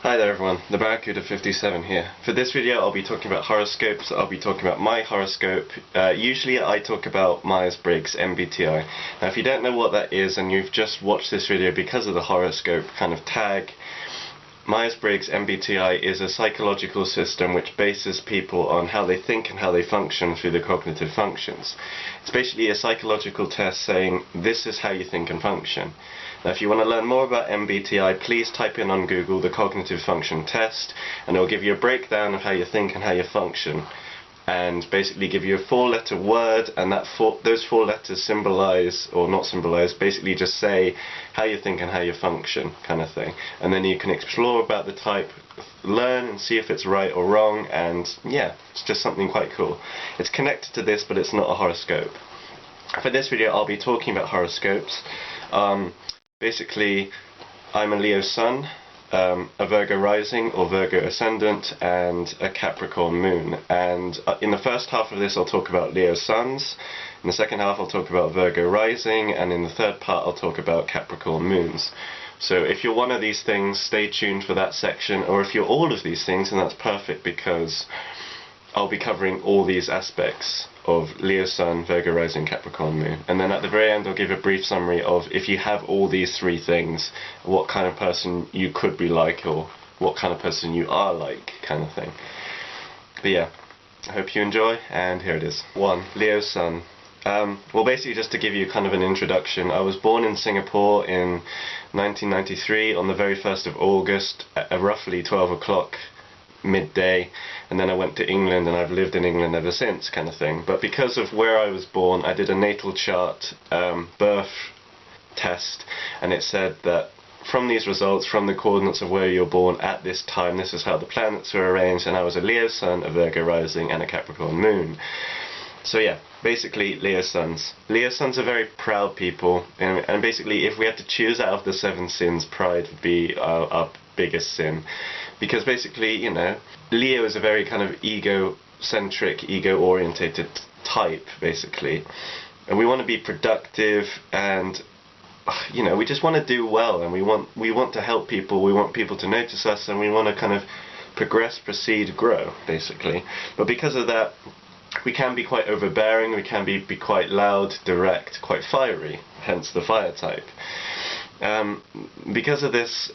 Hi there everyone, TheBarracuda57 here. For this video I'll be talking about horoscopes. I'll be talking about my horoscope. Usually I talk about Myers-Briggs MBTI. Now if you don't know what that is and you've just watched this video because of the horoscope kind of tag, Myers-Briggs MBTI is a psychological system which bases people on how they think and how they function through the cognitive functions. It's basically a psychological test saying this is how you think and function. Now if you want to learn more about MBTI, please type in on Google the cognitive function test and it will give you a breakdown of how you think and how you function, and basically give you a 4-letter word, and those 4 letters symbolize, or not symbolize, basically just say how you think and how you function kind of thing. And then you can explore about the type, learn and see if it's right or wrong, and yeah, it's just something quite cool. It's connected to this but it's not a horoscope. For this video I'll be talking about horoscopes. Basically, I'm a Leo sun, a Virgo rising or Virgo ascendant, and a Capricorn moon. And in the first half of this I'll talk about Leo suns, in the second half I'll talk about Virgo rising, and in the third part I'll talk about Capricorn moons. So if you're one of these things, stay tuned for that section, or if you're all of these things, then that's perfect because I'll be covering all these aspects of Leo Sun, Virgo Rising, Capricorn Moon. And then at the very end I'll give a brief summary of if you have all these 3 things, what kind of person you could be like, or what kind of person you are like, kind of thing. But yeah, I hope you enjoy, and here it is. 1. Leo Sun. Well, basically just to give you kind of an introduction, I was born in Singapore in 1993 on the very 1st of August at roughly 12 o'clock midday, and then I went to England and I've lived in England ever since, kind of thing. But because of where I was born, I did a natal chart birth test, and it said that from these results, from the coordinates of where you're born at this time, this is how the planets were arranged, and I was a Leo sun, a Virgo rising, and a Capricorn moon. So yeah, basically Leo suns. Leo suns are very proud people, and basically if we had to choose out of the 7 sins, pride would be our biggest sin. Because basically, you know, Leo is a very kind of egocentric, ego-orientated type, basically. And we want to be productive, and, you know, we just want to do well, and we want to help people, we want people to notice us, and we want to kind of progress, proceed, grow, basically. But because of that, we can be quite overbearing, we can be quite loud, direct, quite fiery, hence the fire type. Because of this,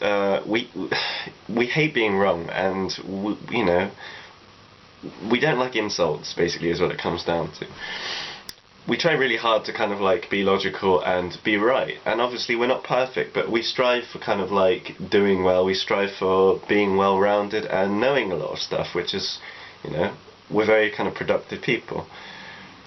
we hate being wrong, and you know, we don't like insults, basically is what it comes down to. We try really hard to kind of like be logical and be right, and obviously we're not perfect, but we strive for kind of like doing well, we strive for being well-rounded and knowing a lot of stuff, which is, you know, we're very kind of productive people.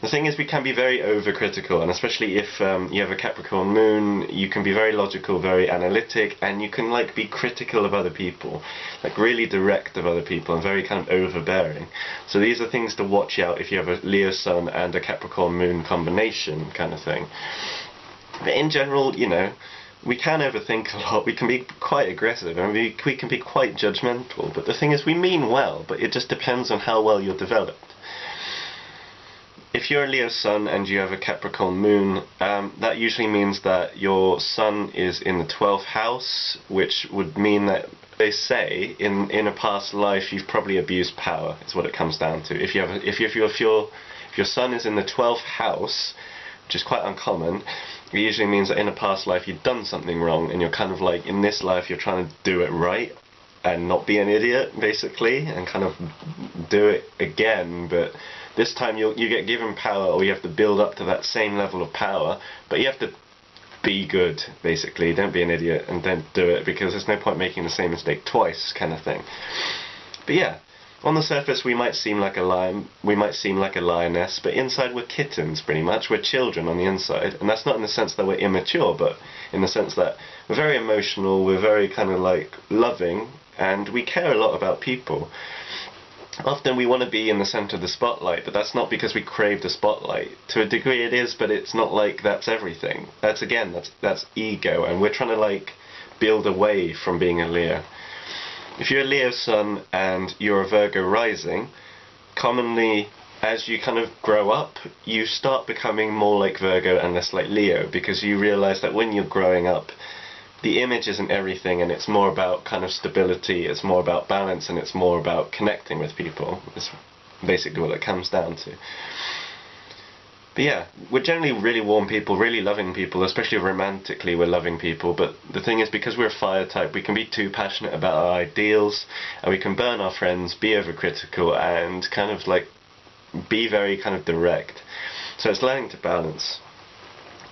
The thing is, we can be very overcritical, and especially if you have a Capricorn moon, you can be very logical, very analytic, and you can like be critical of other people, like really direct of other people, and very kind of overbearing. So these are things to watch out if you have a Leo sun and a Capricorn moon combination, kind of thing. But in general, you know, we can overthink a lot, we can be quite aggressive, and we can be quite judgmental, but the thing is, we mean well, but it just depends on how well you're developed. If you're a Leo sun and you have a Capricorn moon, that usually means that your sun is in the 12th house, which would mean that they say in a past life you've probably abused power, is what it comes down to. If your sun is in the 12th house, which is quite uncommon, it usually means that in a past life you've done something wrong, and you're kind of like, in this life you're trying to do it right and not be an idiot, basically, and kind of do it again, but this time you get given power, or you have to build up to that same level of power, but you have to be good, basically. Don't be an idiot and don't do it, because there's no point making the same mistake twice, kind of thing. But yeah, on the surface we might seem like a lion, we might seem like a lioness, but inside we're kittens, pretty much. We're children on the inside, and that's not in the sense that we're immature, but in the sense that we're very emotional, we're very kind of like loving, and we care a lot about people. Often we want to be in the centre of the spotlight, but that's not because we crave the spotlight. To a degree it is, but it's not like that's everything. That's ego, and we're trying to like build away from being a Leo. If you're a Leo sun and you're a Virgo rising, commonly as you kind of grow up, you start becoming more like Virgo and less like Leo, because you realise that when you're growing up, the image isn't everything, and it's more about kind of stability, it's more about balance, and it's more about connecting with people. It's basically what it comes down to. But yeah, we're generally really warm people, really loving people, especially romantically we're loving people, but the thing is, because we're a fire type, we can be too passionate about our ideals, and we can burn our friends, be overcritical, and kind of like be very kind of direct. So it's learning to balance.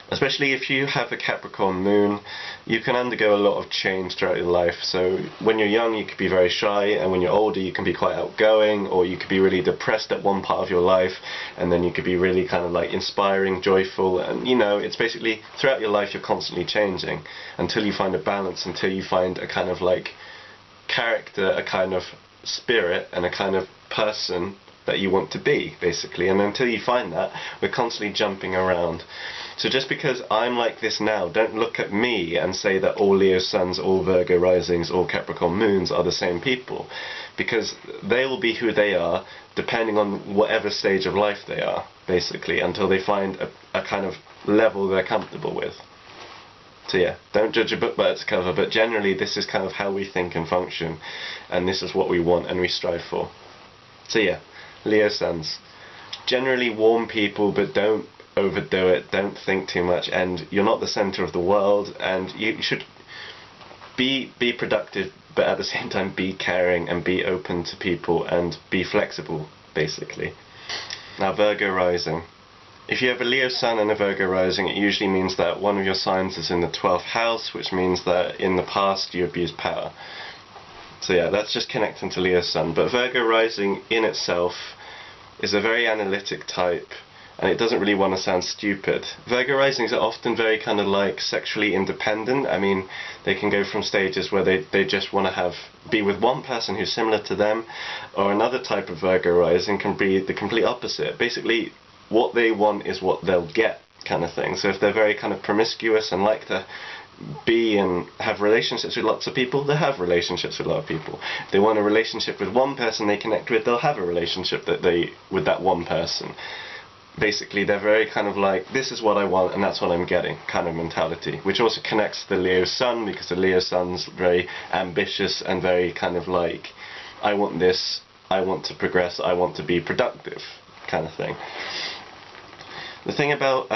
Especially if you have a Capricorn moon, you can undergo a lot of change throughout your life. So when you're young, you could be very shy, and when you're older, you can be quite outgoing, or you could be really depressed at one part of your life, and then you could be really kind of like inspiring, joyful, and you know, it's basically throughout your life you're constantly changing until you find a balance, until you find a kind of like character, a kind of spirit, and a kind of person that you want to be, basically. And until you find that, we're constantly jumping around. So just because I'm like this now, don't look at me and say that all Leo suns, all Virgo risings, all Capricorn moons are the same people, because they will be who they are depending on whatever stage of life they are, basically, until they find a kind of level they're comfortable with. So yeah, don't judge a book by its cover, but generally this is kind of how we think and function, and this is what we want and we strive for. So yeah, Leo suns, generally warm people, but don't overdo it, don't think too much, and you're not the center of the world, and you should be productive, but at the same time be caring and be open to people and be flexible, basically. Now, Virgo rising. If you have a Leo sun and a Virgo rising, it usually means that one of your signs is in the 12th house, which means that in the past you abused power. So yeah, that's just connecting to Leo sun. But Virgo rising in itself is a very analytic type, and it doesn't really want to sound stupid. Virgo risings are often very kind of like sexually independent. I mean, they can go from stages where they just want to be with one person who's similar to them, or another type of Virgo rising can be the complete opposite. Basically, what they want is what they'll get, kind of thing. So if they're very kind of promiscuous and like to be and have relationships with lots of people, they'll have relationships with a lot of people. If they want a relationship with one person they connect with, they'll have a relationship with that one person. Basically, they're very kind of like, this is what I want and that's what I'm getting kind of mentality, which also connects to the Leo sun, because the Leo sun's very ambitious and very kind of like, I want this, I want to progress, I want to be productive kind of thing. The thing about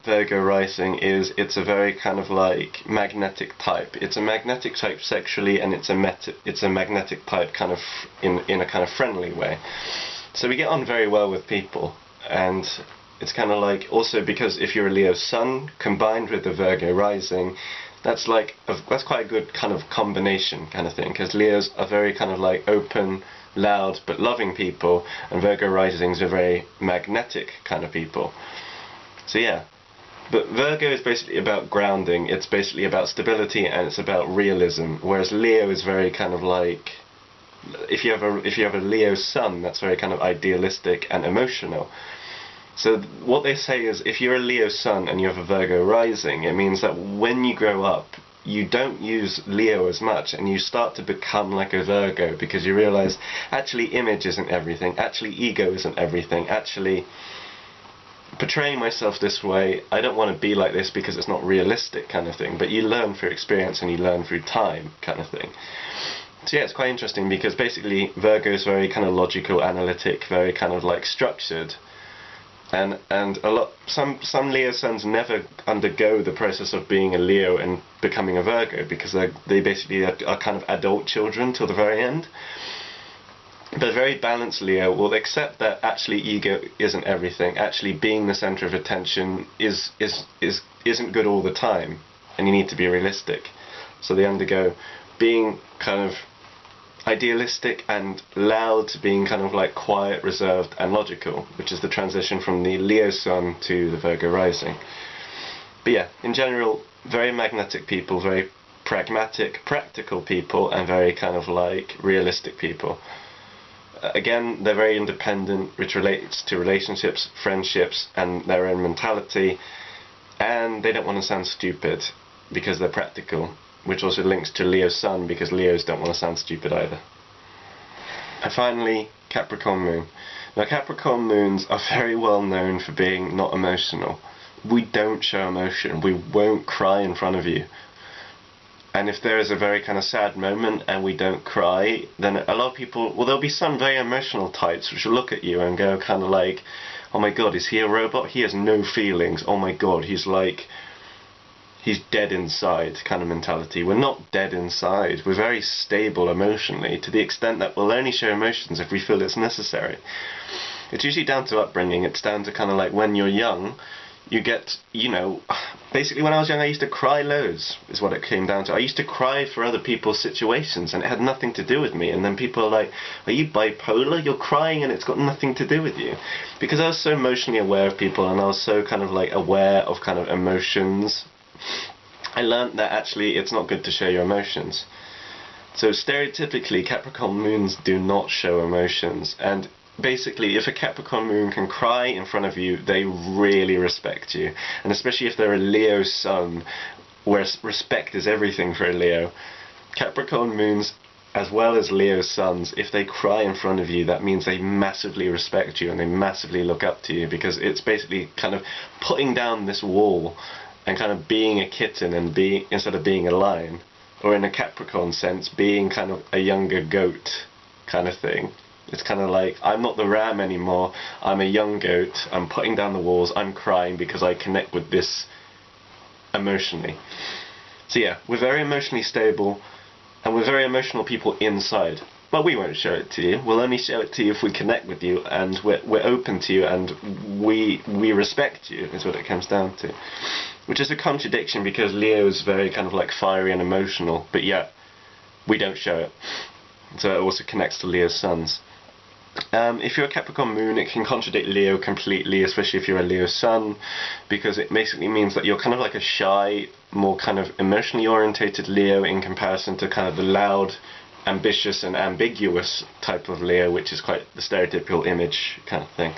Virgo rising is it's a very kind of like magnetic type. It's a magnetic type sexually, and it's a magnetic type kind of in a kind of friendly way. So we get on very well with people, and it's kind of like, also because if you're a Leo sun combined with the Virgo rising, that's quite a good kind of combination kind of thing, because Leos are very kind of like open, loud but loving people, and Virgo risings are very magnetic kind of people. So yeah, but Virgo is basically about grounding, it's basically about stability, and it's about realism, whereas Leo is very kind of like, if you have a Leo sun, that's very kind of idealistic and emotional. So what they say is, if you're a Leo sun and you have a Virgo rising, it means that when you grow up, you don't use Leo as much, and you start to become like a Virgo, because you realize, actually image isn't everything, actually ego isn't everything, actually portraying myself this way, I don't want to be like this because it's not realistic kind of thing. But you learn through experience and you learn through time kind of thing. So yeah, it's quite interesting, because basically Virgo is very kind of logical, analytic, very kind of like structured, and some Leo suns never undergo the process of being a Leo and becoming a Virgo, because they basically are kind of adult children till the very end. But a very balanced Leo will accept that actually ego isn't everything, actually being the center of attention isn't good all the time, and you need to be realistic. So they undergo being kind of idealistic and loud to being kind of like quiet, reserved and logical, which is the transition from the Leo sun to the Virgo rising. But yeah, in general, very magnetic people, very pragmatic, practical people, and very kind of like realistic people. Again, they're very independent, which relates to relationships, friendships, and their own mentality, and they don't want to sound stupid because they're practical, which also links to Leo sun, because Leos don't want to sound stupid either. And finally, Capricorn moon. Now, Capricorn moons are very well known for being not emotional. We don't show emotion, we won't cry in front of you. And if there is a very kind of sad moment and we don't cry, then a lot of people, well, there'll be some very emotional types which will look at you and go kind of like, oh my god, is he a robot? He has no feelings. Oh my god, he's dead inside kind of mentality. We're not dead inside. We're very stable emotionally, to the extent that we'll only show emotions if we feel it's necessary. It's usually down to upbringing. It's down to kind of like when you're young, you get, you know, basically when I was young I used to cry loads, is what it came down to. I used to cry for other people's situations and it had nothing to do with me, and then people are like, are you bipolar? You're crying and it's got nothing to do with you. Because I was so emotionally aware of people and I was so kind of like aware of kind of emotions, I learned that actually it's not good to show your emotions. So stereotypically Capricorn moons do not show emotions, and basically, if a Capricorn moon can cry in front of you, they really respect you. And especially if they're a Leo sun, where respect is everything for a Leo. Capricorn moons, as well as Leo suns, if they cry in front of you, that means they massively respect you and they massively look up to you, because it's basically kind of putting down this wall and kind of being a kitten and being, instead of being a lion. Or in a Capricorn sense, being kind of a younger goat kind of thing. It's kind of like, I'm not the ram anymore, I'm a young goat, I'm putting down the walls, I'm crying because I connect with this emotionally. So yeah, we're very emotionally stable, and we're very emotional people inside. But we won't show it to you. We'll only show it to you if we connect with you, and we're open to you, and we respect you, is what it comes down to. Which is a contradiction, because Leo is very kind of like fiery and emotional, but yeah, we don't show it. So it also connects to Leo suns. If you're a Capricorn moon, it can contradict Leo completely, especially if you're a Leo sun, because it basically means that you're kind of like a shy, more kind of emotionally orientated Leo in comparison to kind of the loud, ambitious and ambiguous type of Leo, which is quite the stereotypical image kind of thing.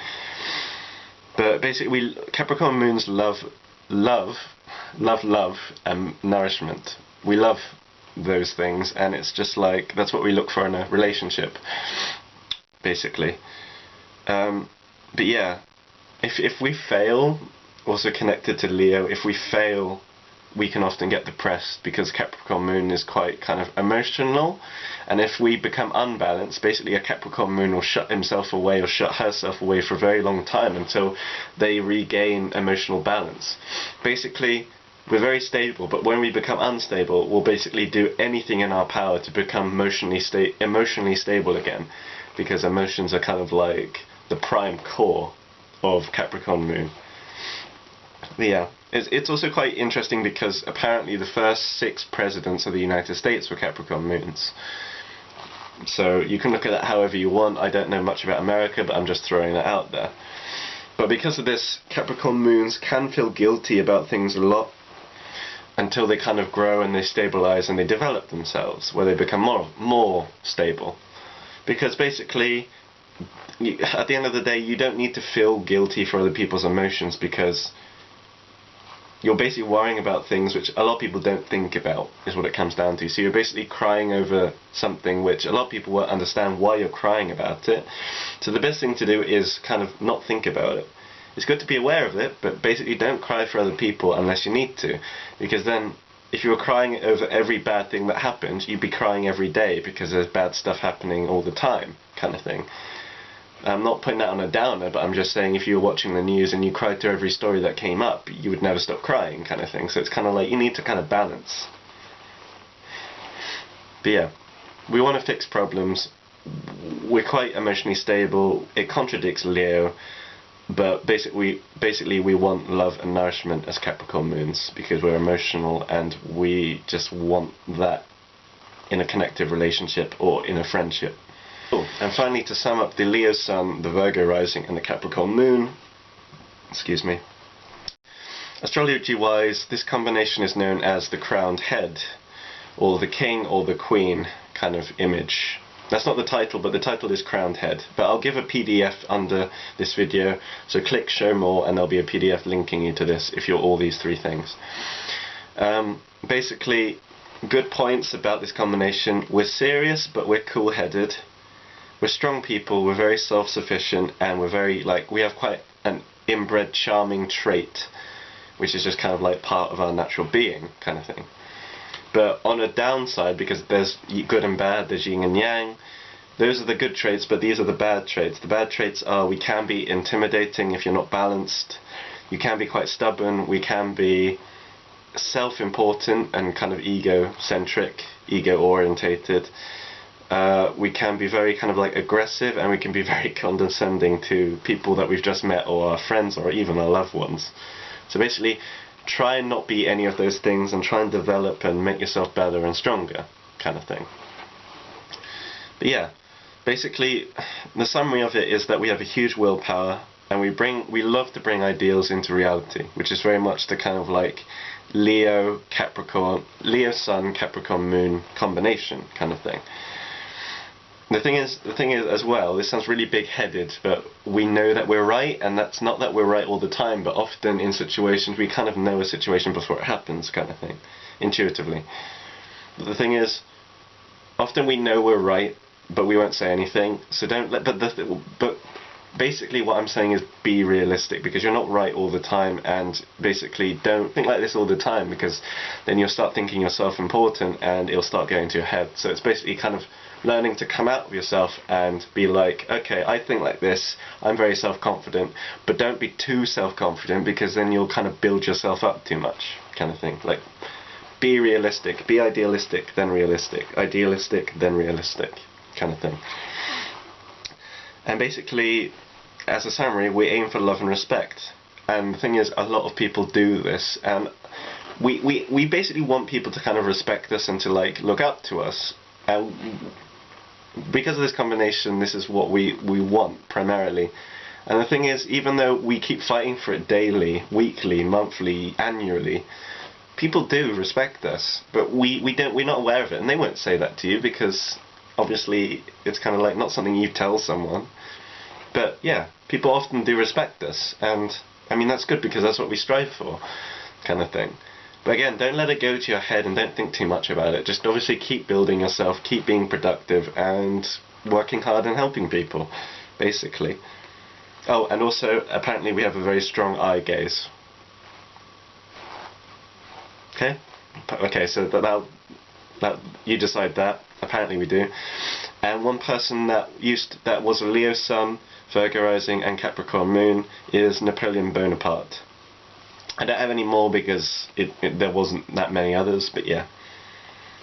But basically, Capricorn moons love and nourishment. We love those things, and it's just like, that's what we look for in a relationship, basically. But yeah, if we fail, also connected to Leo, if we fail, we can often get depressed, because Capricorn moon is quite kind of emotional, and if we become unbalanced, basically a Capricorn moon will shut himself away or shut herself away for a very long time until they regain emotional balance. Basically, we're very stable, but when we become unstable, we'll basically do anything in our power to become emotionally stable again, because emotions are kind of like the prime core of Capricorn moon. But yeah, it's also quite interesting because apparently the first 6 presidents of the United States were Capricorn moons. So you can look at that however you want. I don't know much about America, but I'm just throwing that out there. But because of this, Capricorn moons can feel guilty about things a lot, until they kind of grow and they stabilize and they develop themselves, where they become more stable. Because basically, at the end of the day, you don't need to feel guilty for other people's emotions, because you're basically worrying about things which a lot of people don't think about, is what it comes down to. So you're basically crying over something which a lot of people won't understand why you're crying about it. So the best thing to do is kind of not think about it. It's good to be aware of it, but basically don't cry for other people unless you need to. Because then, if you were crying over every bad thing that happened, you'd be crying every day because there's bad stuff happening all the time, kind of thing. I'm not putting that on a downer, but I'm just saying if you were watching the news and you cried through every story that came up, you would never stop crying, kind of thing. So it's kind of like, you need to kind of balance. But yeah, we want to fix problems. We're quite emotionally stable. It contradicts Leo. But basically we want love and nourishment as Capricorn moons, because we're emotional and we just want that in a connective relationship or in a friendship. Cool. And finally, to sum up the Leo sun, the Virgo rising and the Capricorn moon, excuse me, astrology-wise, this combination is known as the crowned head, or the king or the queen kind of image. That's not the title, but the title is Crowned Head. But I'll give a PDF under this video, so click show more and there'll be a PDF linking you to this if you're all these 3 things. Basically, good points about this combination. We're serious, but we're cool-headed. We're strong people, we're very self-sufficient, and we're very, like, we have quite an inbred charming trait, which is just kind of like part of our natural being, kind of thing. But on a downside, because there's good and bad, there's yin and yang, those are the good traits, but these are the bad traits. The bad traits are we can be intimidating if you're not balanced, you can be quite stubborn, we can be self-important and kind of egocentric, ego-orientated, we can be very kind of like aggressive, and we can be very condescending to people that we've just met or our friends or even our loved ones. So basically, try and not be any of those things and try and develop and make yourself better and stronger, kind of thing. But yeah, basically the summary of it is that we have a huge willpower, and we love to bring ideals into reality, which is very much the kind of like Leo Sun Capricorn Moon combination kind of thing. The thing is as well, this sounds really big-headed, but we know that we're right, and that's not that we're right all the time, but often in situations we kind of know a situation before it happens, kind of thing, intuitively. But the thing is, often we know we're right, but we won't say anything. So don't let. But basically, what I'm saying is be realistic, because you're not right all the time, and basically don't think like this all the time, because then you'll start thinking you're self-important, and it'll start going to your head. So it's basically kind of learning to come out of yourself and be like, okay, I think like this, I'm very self-confident, but don't be too self-confident, because then you'll kind of build yourself up too much, kind of thing. Like, be realistic, be idealistic, then realistic, idealistic, then realistic, kind of thing. And basically, as a summary, we aim for love and respect. And the thing is, a lot of people do this, and we basically want people to kind of respect us and to like look up to us. And because of this combination, this is what we want primarily. And the thing is, even though we keep fighting for it daily, weekly, monthly, annually, people do respect us, but we're not aware of it, and they won't say that to you, because obviously it's kind of like not something you tell someone. But yeah, people often do respect us, and I mean that's good, because that's what we strive for, kind of thing. But again, don't let it go to your head and don't think too much about it. Just obviously keep building yourself, keep being productive, and working hard and helping people, basically. Oh, and also, apparently we have a very strong eye gaze. Okay, so that you decide that. Apparently we do. And one person that was a Leo Sun, Virgo Rising, and Capricorn Moon is Napoleon Bonaparte. I don't have any more because there wasn't that many others, but yeah.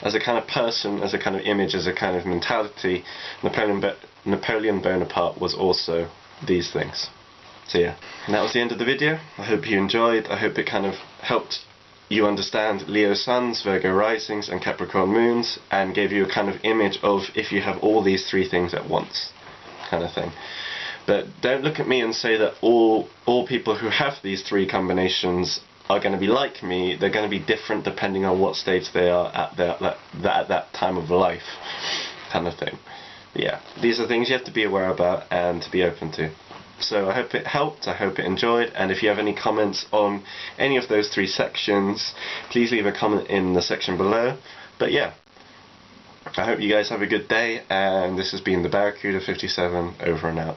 As a kind of person, as a kind of image, as a kind of mentality, Napoleon Bonaparte was also these things. So yeah, and that was the end of the video. I hope you enjoyed. I hope it kind of helped you understand Leo Suns, Virgo Risings, and Capricorn Moons, and gave you a kind of image of if you have all these three things at once, kind of thing. But don't look at me and say that all people who have these three combinations are going to be like me. They're going to be different depending on what stage they are at that time of life, kind of thing. But yeah, these are things you have to be aware about and to be open to. So I hope it helped, I hope it enjoyed, and if you have any comments on any of those three sections, please leave a comment in the section below. But yeah, I hope you guys have a good day, and this has been TheBarracuda57, over and out.